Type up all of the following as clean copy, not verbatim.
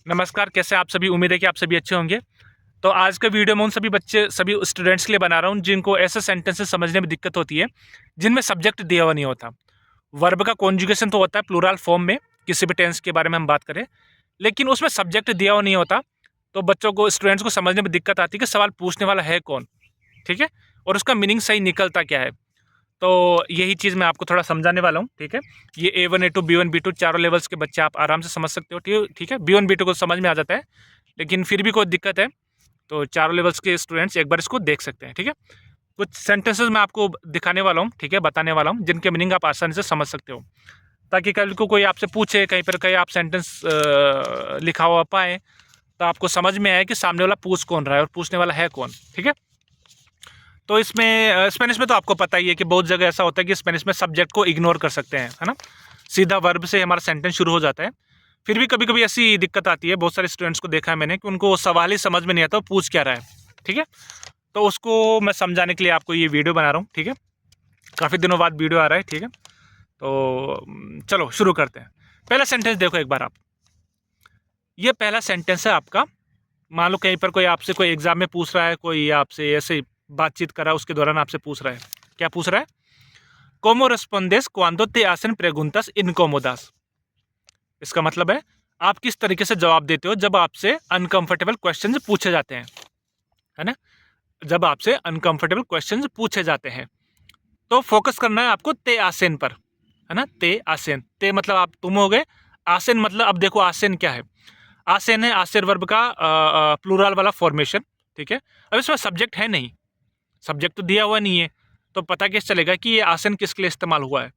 नमस्कार, कैसे आप सभी? उम्मीद है कि आप सभी अच्छे होंगे। तो आज का वीडियो मैं उन सभी स्टूडेंट्स के लिए बना रहा हूँ जिनको ऐसे सेंटेंसेस समझने में दिक्कत होती है, जिनमें सब्जेक्ट दिया हुआ नहीं होता। वर्ब का कॉन्जुगेशन तो होता है प्लूरल फॉर्म में, किसी भी टेंस के बारे में हम बात करें, लेकिन उसमें सब्जेक्ट दिया हुआ नहीं होता। तो बच्चों को, स्टूडेंट्स को समझने में दिक्कत आती है कि सवाल पूछने वाला है कौन, ठीक है? और उसका मीनिंग सही निकलता क्या है? तो यही चीज़ मैं आपको थोड़ा समझाने वाला हूँ, ठीक है? ये A1 A2 B1 B2 चारों लेवल्स के बच्चे आप आराम से समझ सकते हो, ठीक है? B1 B2 को समझ में आ जाता है, लेकिन फिर भी कोई दिक्कत है तो चारों लेवल्स के स्टूडेंट्स एक बार इसको देख सकते हैं, ठीक है? कुछ सेंटेंसेस मैं आपको दिखाने वाला हूँ, ठीक है? बताने वाला हूँ, जिनके मीनिंग आप आसानी से समझ सकते हो, ताकि कल को कोई आपसे पूछे, कहीं पर कहीं आप सेंटेंस लिखा हुआ पाएँ, तो आपको समझ में आए कि सामने वाला पूछ कौन रहा है और पूछने वाला है कौन, ठीक है? तो इसमें स्पेनिश में तो आपको पता ही है कि बहुत जगह ऐसा होता है कि स्पेनिश में सब्जेक्ट को इग्नोर कर सकते हैं, है ना? सीधा वर्ब से हमारा सेंटेंस शुरू हो जाता है। फिर भी कभी-कभी ऐसी दिक्कत आती है, बहुत सारे स्टूडेंट्स को देखा है मैंने कि उनको सवाल ही समझ में नहीं आता, वो पूछ क्या रहा है, ठीक है? तो उसको मैं समझाने के लिए आपको ये वीडियो बना रहा हूँ, ठीक है? काफ़ी दिनों बाद वीडियो आ रहा है, ठीक है? तो चलो शुरू करते हैं। पहला सेंटेंस देखो एक बार आप। ये पहला सेंटेंस है आपका। मान लो कहीं पर कोई आपसे कोई एग्ज़ाम में पूछ रहा है, कोई आपसे ऐसे ही बातचीत कर रहा है, उसके दौरान आपसे पूछ रहा है। क्या पूछ रहा है? "Cómo respondes cuando te hacen preguntas incómodas?" इसका मतलब है, आप किस तरीके से जवाब देते हो जब आपसे अनकंफर्टेबल क्वेश्चंस पूछे जाते हैं, है ना? जब आपसे अनकंफर्टेबल क्वेश्चंस पूछे जाते हैं, तो फोकस करना है आपको ते आसेन पर, है ना? ते आसेन, ते मतलब आप तुम हो गए, आसेन मतलब अब देखो आसेन क्या है? आसेन है आसेर वर्ब का प्लूरल वाला फॉर्मेशन, ठीक है? अब इसमें सब्जेक्ट है नहीं, सब्जेक्ट तो दिया हुआ नहीं है, तो पता कैसे चलेगा कि ये आसन किसके लिए इस्तेमाल हुआ है?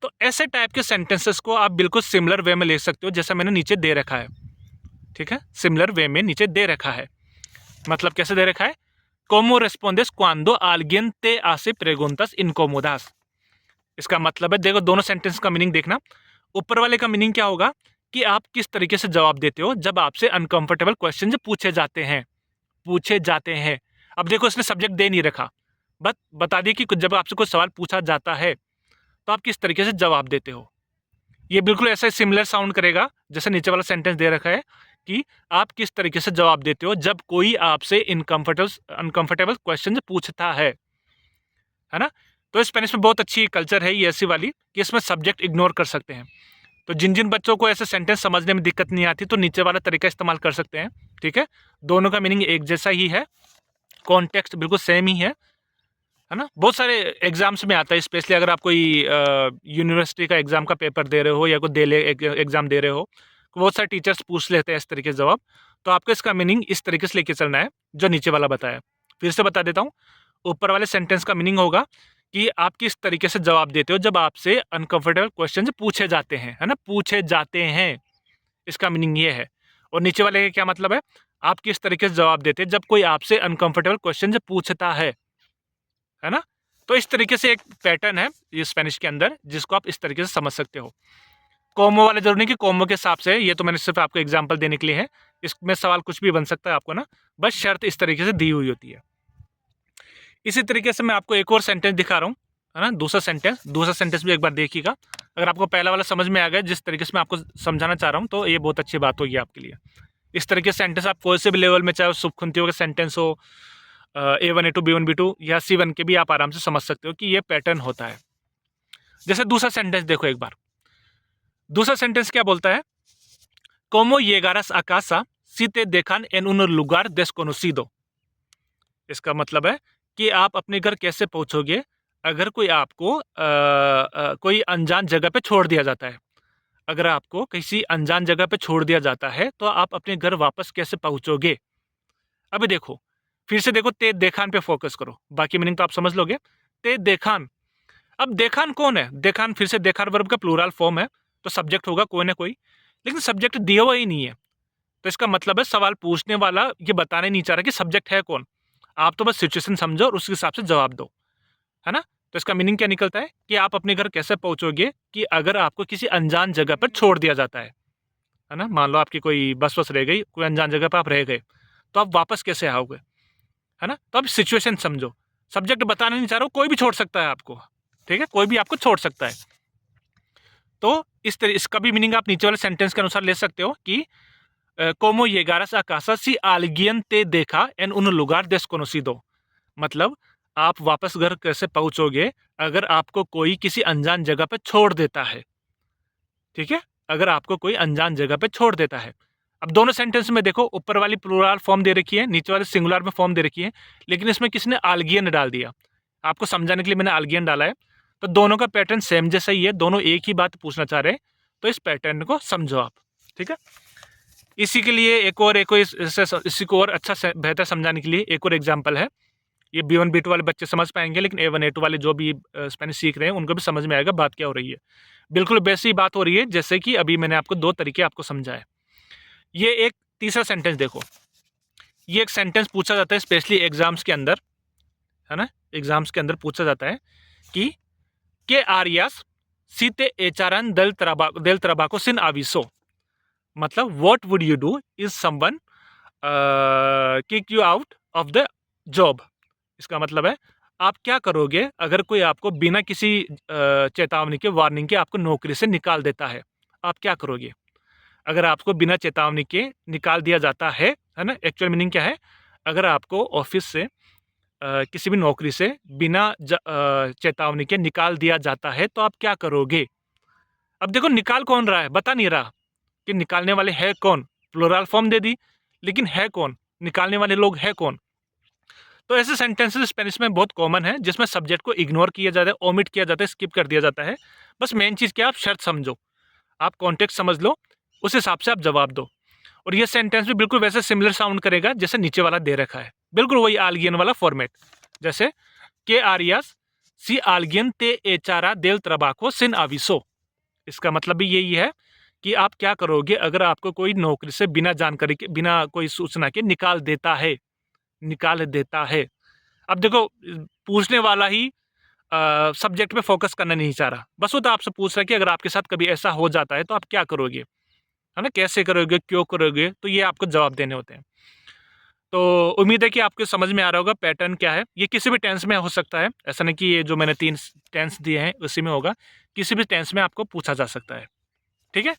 तो ऐसे टाइप के सेंटेंसेस को आप बिल्कुल सिमिलर वे में ले सकते हो, जैसा मैंने नीचे दे रखा है, ठीक है? सिमिलर वे में नीचे दे रखा है। मतलब कैसे दे रखा है? "Cómo respondes cuando alguien te hace preguntas incómodas?" इसका मतलब है, देखो दोनों सेंटेंस का मीनिंग देखना। ऊपर वाले का मीनिंग क्या होगा कि आप किस तरीके से जवाब देते हो जब आपसे अनकंफर्टेबल क्वेश्चन पूछे जाते हैं, पूछे जाते हैं। अब देखो इसने सब्जेक्ट दे नहीं रखा, बट बता दिए कि जब आपसे कोई सवाल पूछा जाता है, तो आप किस तरीके से जवाब देते हो। ये बिल्कुल ऐसा ही सिमिलर साउंड करेगा जैसे नीचे वाला सेंटेंस दे रखा है कि आप किस तरीके से जवाब देते हो जब कोई आपसे इनकम्फर्टेबल अनकम्फर्टेबल क्वेश्चन पूछता है ना? तो स्पेनिश में बहुत अच्छी कल्चर है ये ऐसी वाली कि इसमें सब्जेक्ट इग्नोर कर सकते हैं। तो जिन-जिन बच्चों को ऐसे सेंटेंस समझने में दिक्कत नहीं आती, तो नीचे वाला तरीका इस्तेमाल कर सकते हैं, ठीक है? दोनों का मीनिंग एक जैसा ही है, कॉन्टेक्स्ट बिल्कुल सेम ही है ना? बहुत सारे एग्ज़ाम्स में आता है, स्पेशली अगर आप कोई यूनिवर्सिटी का एग्ज़ाम का पेपर दे रहे हो या कोई एग्ज़ाम दे रहे हो, तो बहुत सारे टीचर्स पूछ लेते हैं इस तरीके से जवाब। तो आपको इसका मीनिंग इस तरीके से लेके चलना है, जो नीचे वाला बताया। फिर से बता देता हूँ, ऊपर वाले सेंटेंस का मीनिंग होगा कि आप किस तरीके से जवाब देते हो जब आपसे अनकम्फर्टेबल क्वेश्चन पूछे जाते हैं, है ना? पूछे जाते हैं, इसका मीनिंग ये है। और नीचे वाले का क्या मतलब है? आप किस तरीके से जवाब देते हैं जब कोई आपसे अनकम्फर्टेबल क्वेश्चन पूछता है ना? तो इस तरीके से एक पैटर्न है ये स्पेनिश के अंदर, जिसको आप इस तरीके से समझ सकते हो। कॉमो वाले ज़रूरी नहीं कि कॉमो के हिसाब से है, ये तो मैंने सिर्फ़ आपको एग्ज़ाम्पल देने के लिए है। इसमें सवाल कुछ भी बन सकता है आपको ना, बस शर्त इस तरीके से दी हुई होती है। इसी तरीके से मैं आपको एक और सेंटेंस दिखा रहा हूँ, है ना? दूसरा सेंटेंस भी एक बार देखिएगा। अगर आपको पहला वाला समझ में आ गया जिस तरीके से मैं आपको समझाना चाह रहा हूँ, तो ये बहुत अच्छी बात होगी आपके लिए। इस तरीके से सेंटेंस आप कोई से भी लेवल में, चाहे वो सुबखुंतियों का सेंटेंस हो, A1 A2 B1 B2 या C1 के भी आप आराम से समझ सकते हो कि ये पैटर्न होता है। जैसे दूसरा सेंटेंस देखो एक बार। दूसरा सेंटेंस क्या बोलता है? "Cómo llegarás a casa si te dejan en un lugar desconocido?" इसका मतलब है कि आप अपने घर कैसे पहुँचोगे अगर कोई आपको कोई अनजान जगह पे छोड़ दिया जाता है। अगर आपको किसी अनजान जगह पे छोड़ दिया जाता है, तो आप अपने घर वापस कैसे पहुँचोगे? अभी देखो, फिर से देखो, ते देखान पे फ़ोकस करो, बाकी मीनिंग तो आप समझ लोगे। ते देखान, अब देखान कौन है? देखान फिर से देखान वर्ब का प्लूरल फॉर्म है, तो सब्जेक्ट होगा कोई ना कोई, लेकिन सब्जेक्ट दिया हुआ ही नहीं है। तो इसका मतलब है सवाल पूछने वाला ये बताना ही नहीं चाह रहा कि सब्जेक्ट है कौन। आप तो बस सिचुएशन समझो और उसके हिसाब से जवाब दो, है ना? तो इसका मीनिंग क्या निकलता है कि आप अपने घर कैसे पहुँचोगे कि अगर आपको किसी अनजान जगह पर छोड़ दिया जाता है ना? मान लो आपकी कोई बस-वस रह गई, कोई अनजान जगह पे आप रह गए, तो आप वापस कैसे आओगे? है ना? तो अब सिचुएशन समझो, सब्जेक्ट बताना नहीं चाह रहा हूँ, कोई भी छोड़ सकता है आपको, ठीक है? कोई भी आपको छोड़ सकता है। तो इसका भी मीनिंग आप नीचे वाले सेंटेंस के अनुसार ले सकते हो कि como llegaras a casa si alguien te deja en un lugar desconocido। मतलब आप वापस घर कैसे पहुंचोगे अगर आपको कोई किसी अनजान जगह पे छोड़ देता है। ठीक है, अगर आपको कोई अनजान जगह पे छोड़ देता है। अब दोनों सेंटेंस में देखो, ऊपर वाली प्लूरल फॉर्म दे रखी है, नीचे वाले सिंगुलर में फॉर्म दे रखी है, लेकिन इसमें किसने आल्गियन डाल दिया। आपको समझाने के लिए मैंने आल्गियन डाला है। तो दोनों का पैटर्न सेम जैसा ही है, दोनों एक ही बात पूछना चाह रहे हैं, तो इस पैटर्न को समझो आप। ठीक है, इसी के लिए इसी को और अच्छा बेहतर समझाने के लिए एक और एग्जाम्पल है। ये B1 B2 वाले बच्चे समझ पाएंगे, लेकिन A1 A2 वाले जो भी स्पेनिश सीख रहे हैं उनको भी समझ में आएगा बात क्या हो रही है। बिल्कुल वैसी बात हो रही है जैसे कि अभी मैंने आपको दो तरीके आपको समझाए। ये एक तीसरा सेंटेंस देखो, ये एक सेंटेंस पूछा जाता है स्पेशली एग्जाम्स के अंदर, है ना, एग्जाम्स के अंदर पूछा जाता है कि के आरियास सीते एचारन del trabajo sin aviso। मतलब what would you do is someone kick you out of the job. इसका मतलब है आप क्या करोगे अगर कोई आपको बिना किसी चेतावनी के, वार्निंग के आपको नौकरी से निकाल देता है। आप क्या करोगे अगर आपको बिना चेतावनी के निकाल दिया जाता है ना। एक्चुअल मीनिंग क्या है, अगर आपको ऑफिस से किसी भी नौकरी से बिना चेतावनी के निकाल दिया जाता है तो आप क्या करोगे। अब देखो निकाल कौन रहा है, बता नहीं रहा कि निकालने वाले है कौन। प्लूरल फॉर्म दे दी, लेकिन है कौन, निकालने वाले लोग है कौन। तो ऐसे सेंटेंसेस स्पेनिश में बहुत कॉमन है जिसमें सब्जेक्ट को इग्नोर किया जाता है, ओमिट किया जाता है, स्किप कर दिया जाता है। बस मेन चीज़ क्या, आप शर्त समझो, आप कॉन्टेक्स्ट समझ लो, उस हिसाब से आप जवाब दो। और ये सेंटेंस भी बिल्कुल वैसे सिमिलर साउंड करेगा जैसे नीचे वाला दे रखा है, बिल्कुल वही आल्गियन वाला फॉर्मेट। जैसे के आरियास सी आल्गियन ते एचारा देल ट्रबाको सिन आविसो। इसका मतलब भी यही है कि आप क्या करोगे अगर आपको कोई नौकरी से बिना जानकारी के, बिना कोई सूचना के निकाल देता है। अब देखो पूछने वाला ही सब्जेक्ट पे फोकस करना नहीं चाह रहा, बस वो तो आपसे पूछ रहा है कि अगर आपके साथ कभी ऐसा हो जाता है तो आप क्या करोगे, है ना, कैसे करोगे, क्यों करोगे, तो ये आपको जवाब देने होते हैं। तो उम्मीद है कि आपको समझ में आ रहा होगा पैटर्न क्या है। ये किसी भी टेंस में हो सकता है, ऐसा नहीं कि ये जो मैंने 3 टेंस दिए हैं उसी में होगा, किसी भी टेंस में आपको पूछा जा सकता है। ठीक है,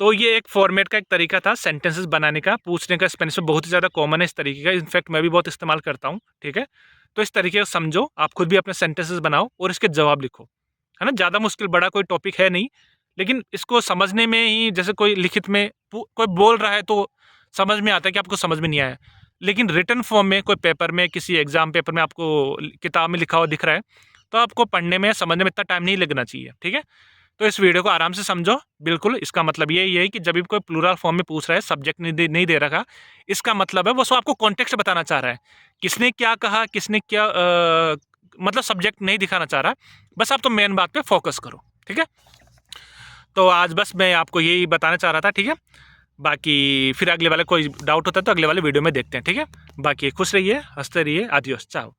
तो ये एक फॉर्मेट का एक तरीका था सेंटेंसेस बनाने का, पूछने का। स्पेनिश में बहुत ही ज़्यादा कॉमन है इस तरीके का, इनफैक्ट मैं भी बहुत इस्तेमाल करता हूँ। ठीक है, तो इस तरीके को समझो, आप खुद भी अपने सेंटेंसेस बनाओ और इसके जवाब लिखो, है ना। ज़्यादा मुश्किल बड़ा कोई टॉपिक है नहीं, लेकिन इसको समझने में ही, जैसे कोई लिखित में कोई बोल रहा है तो समझ में आता है कि आपको समझ में नहीं आया, लेकिन रिटन फॉर्म में कोई पेपर में, किसी एग्जाम पेपर में आपको किताब में लिखा हुआ दिख रहा है तो आपको पढ़ने में, समझने में इतना टाइम नहीं लगना चाहिए। ठीक है, तो इस वीडियो को आराम से समझो। बिल्कुल इसका मतलब ये है कि जब भी कोई प्लूरल फॉर्म में पूछ रहा है, सब्जेक्ट नहीं दे रखा, इसका मतलब है वो सो आपको कॉन्टेक्स्ट बताना चाह रहा है, किसने क्या कहा, किसने क्या मतलब सब्जेक्ट नहीं दिखाना चाह रहा, बस आप तो मेन बात पे फोकस करो। ठीक है, तो आज बस मैं आपको यही बताना चाह रहा था। ठीक है, बाकी फिर अगले वाले कोई डाउट होता है तो अगले वाले वीडियो में देखते हैं। ठीक है, बाकी खुश रहिए, हंसते रहिए, आदियोस, चाओ।